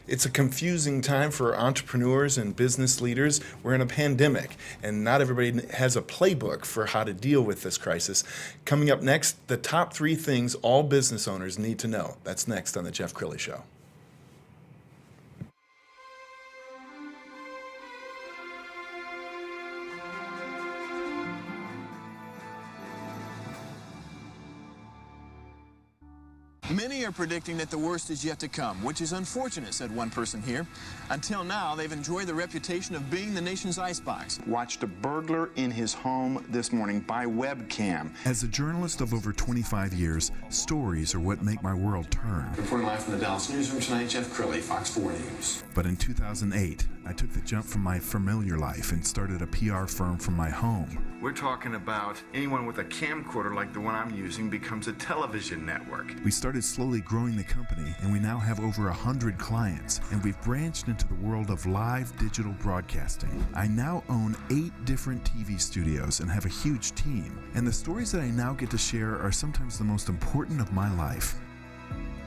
It's a confusing time for entrepreneurs and business leaders. We're in a pandemic, and not everybody has a playbook for how to deal with this crisis. Coming up next, the top 3 things all business owners need to know. That's next on The Jeff Crilley Show. Many are predicting that the worst is yet to come, which is unfortunate, said one person here. Until now, they've enjoyed the reputation of being the nation's icebox. Watched a burglar in his home this morning by webcam. As a journalist of over 25 years, stories are what make my world turn. Reporting live from the Dallas newsroom tonight, Jeff Crilley, Fox 4 News. But in 2008, I took the jump from my familiar life and started a PR firm from my home. We're talking about anyone with a camcorder like the one I'm using becomes a television network. We started slowly growing the company, and we now have over 100 clients, and we've branched into the world of live digital broadcasting. I now own 8 different TV studios and have a huge team, and the stories that I now get to share are sometimes the most important of my life.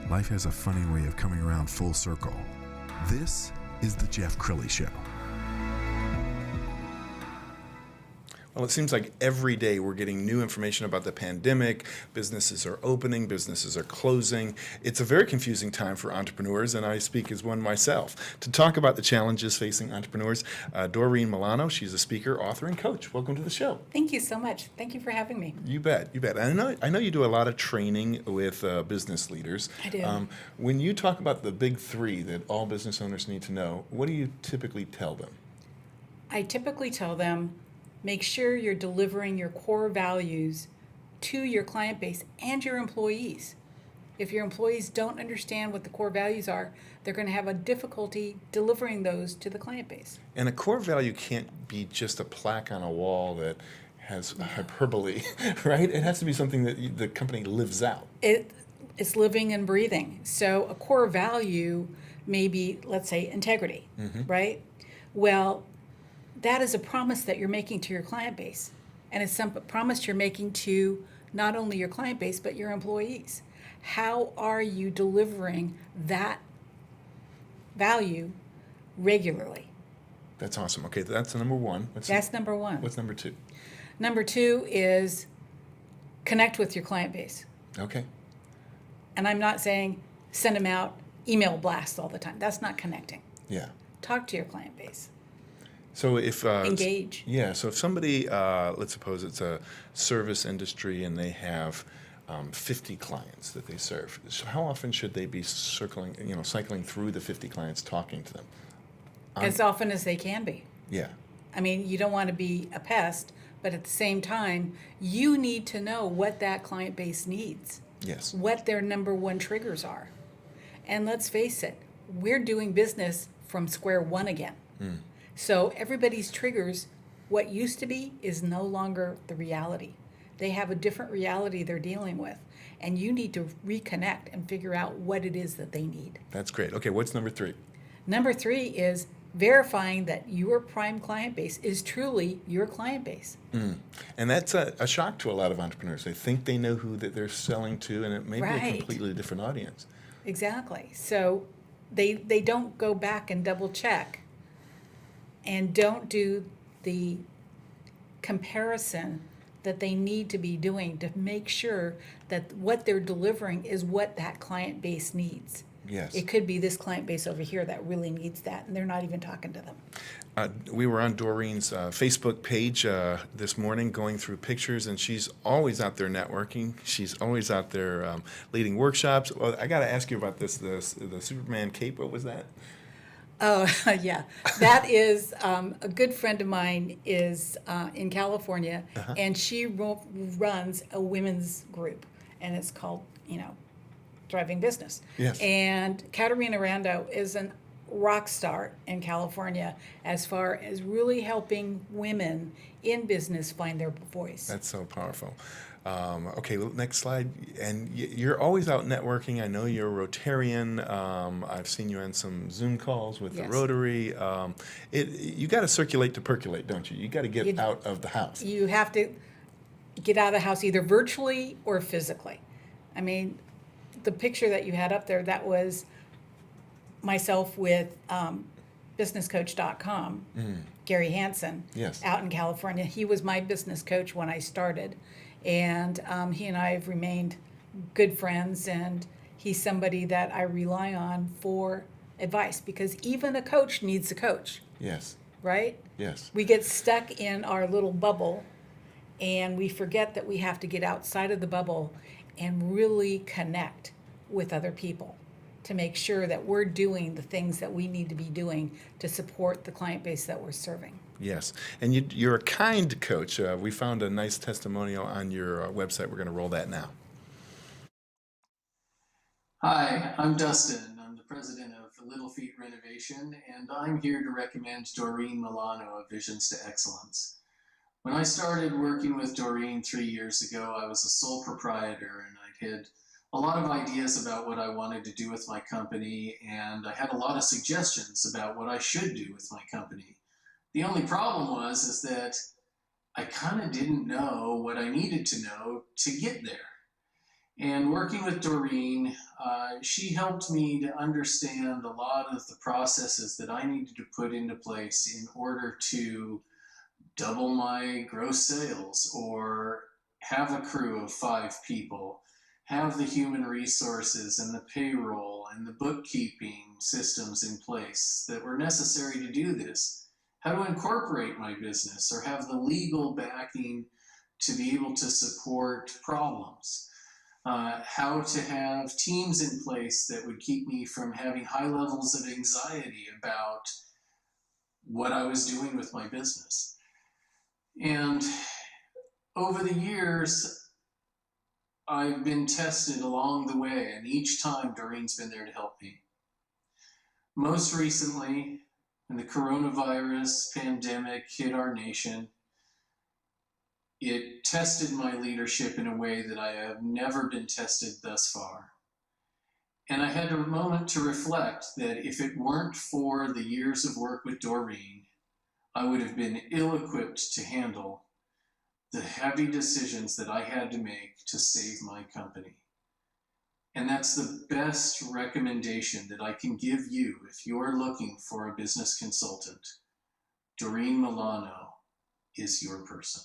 Life has a funny way of coming around full circle. This is The Jeff Crilley Show. Well, it seems like every day we're getting new information about the pandemic. Businesses are opening, businesses are closing. It's a very confusing time for entrepreneurs, and I speak as one myself. To talk about the challenges facing entrepreneurs, Doreen Milano, she's a speaker, author, and coach. Welcome to the show. Thank you so much. Thank you for having me. You bet, you bet. I know you do a lot of training with business leaders. I do. When you talk about the big 3 that all business owners need to know, what do you typically tell them? I typically tell them, make sure you're delivering your core values to your client base and your employees. If your employees don't understand what the core values are, they're going to have a difficulty delivering those to the client base. And a core value can't be just a plaque on a wall that has hyperbole, right? It has to be something that the company lives out. It's living and breathing. So a core value may be, let's say, integrity, right? Well, that is a promise that you're making to your client base. And it's some promise you're making to not only your client base, but your employees. How are you delivering that value regularly? That's awesome. Okay, that's number 1. That's number 1. What's number 2? Number 2 is connect with your client base. Okay. And I'm not saying send them out email blasts all the time. That's not connecting. Yeah. Talk to your client base. So if engage. Yeah. So if somebody, let's suppose it's a service industry and they have 50 clients that they serve. So how often should they be cycling through the 50 clients, talking to them? As often as they can be. Yeah. I mean, you don't want to be a pest, but at the same time, you need to know what that client base needs. Yes. What their number 1 triggers are. And let's face it, we're doing business from square one again. So everybody's triggers, what used to be, is no longer the reality. They have a different reality they're dealing with. And you need to reconnect and figure out what it is that they need. That's great. Okay, what's number 3? Number 3 is verifying that your prime client base is truly your client base. And that's a shock to a lot of entrepreneurs. They think they know who that they're selling to, and it may be a completely different audience. Exactly. So they don't go back and double check and don't do the comparison that they need to be doing to make sure that what they're delivering is what that client base needs. Yes. It could be this client base over here that really needs that, and they're not even talking to them. We were on Doreen's Facebook page this morning going through pictures, and she's always out there networking. She's always out there leading workshops. Well, I got to ask you about the Superman cape. What was that? Oh, yeah. That is a good friend of mine is in California, and she runs a women's group, and it's called, Thriving Business. Yes. And Katarina Rando is a rock star in California as far as really helping women in business find their voice. That's so powerful. Okay, next slide. And you're always out networking. I know you're a Rotarian. I've seen you on some Zoom calls with the Rotary. You got to circulate to percolate, don't you? You got to get out of the house. You have to get out of the house either virtually or physically. I mean, the picture that you had up there, that was myself with businesscoach.com, Gary Hansen, Yes. out in California. He was my business coach when I started, and he and I have remained good friends, and he's somebody that I rely on for advice, because even a coach needs a coach, Yes. right? Yes. We get stuck in our little bubble, and we forget that we have to get outside of the bubble and really connect with other people to make sure that we're doing the things that we need to be doing to support the client base that we're serving. Yes. And you're a kind coach. We found a nice testimonial on your website. We're going to roll that now. Hi, I'm Dustin. I'm the president of Little Feet Renovation, and I'm here to recommend Doreen Milano of Visions to Excellence. When I started working with Doreen 3 years ago, I was a sole proprietor, and I'd had a lot of ideas about what I wanted to do with my company, and I had a lot of suggestions about what I should do with my company. The only problem is that I kind of didn't know what I needed to know to get there. And working with Doreen, she helped me to understand a lot of the processes that I needed to put into place in order to double my gross sales, or have a crew of 5 people, have the human resources and the payroll and the bookkeeping systems in place that were necessary to do this, how to incorporate my business or have the legal backing to be able to support problems. How to have teams in place that would keep me from having high levels of anxiety about what I was doing with my business. And over the years, I've been tested along the way, and each time Doreen's been there to help me. Most recently, when the coronavirus pandemic hit our nation, it tested my leadership in a way that I have never been tested thus far. And I had a moment to reflect that if it weren't for the years of work with Doreen, I would have been ill-equipped to handle the heavy decisions that I had to make to save my company. And that's the best recommendation that I can give you if you're looking for a business consultant. Doreen Milano is your person.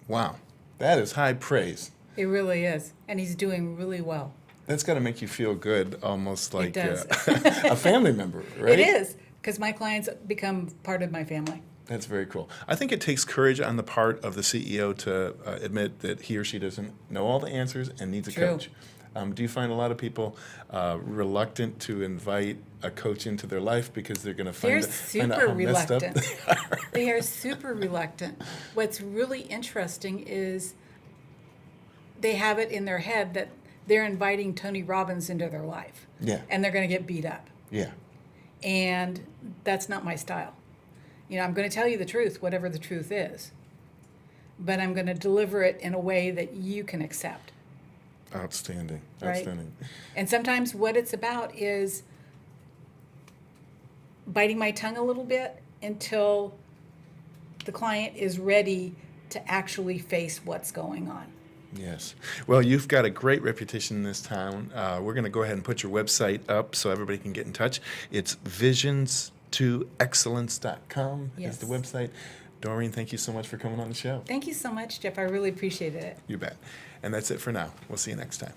Wow. That is high praise. It really is, and he's doing really well. That's got to make you feel good, almost like does. a family member, right? It is, because my clients become part of my family. That's very cool. I think it takes courage on the part of the CEO to admit that he or she doesn't know all the answers and needs a True. coach. Do you find a lot of people reluctant to invite a coach into their life because they're going to find out how messed up they are? They are super reluctant. What's really interesting is they have it in their head that they're inviting Tony Robbins into their life. Yeah. And they're going to get beat up. Yeah. And that's not my style. You know, I'm going to tell you the truth, whatever the truth is. But I'm going to deliver it in a way that you can accept. Outstanding. Right? Outstanding. And sometimes what it's about is biting my tongue a little bit until the client is ready to actually face what's going on. Yes. Well, you've got a great reputation in this town. We're going to go ahead and put your website up so everybody can get in touch. It's visionstoexcellence.com is Yes. the website. Doreen, thank you so much for coming on the show. Thank you so much, Jeff. I really appreciated it. You bet. And that's it for now. We'll see you next time.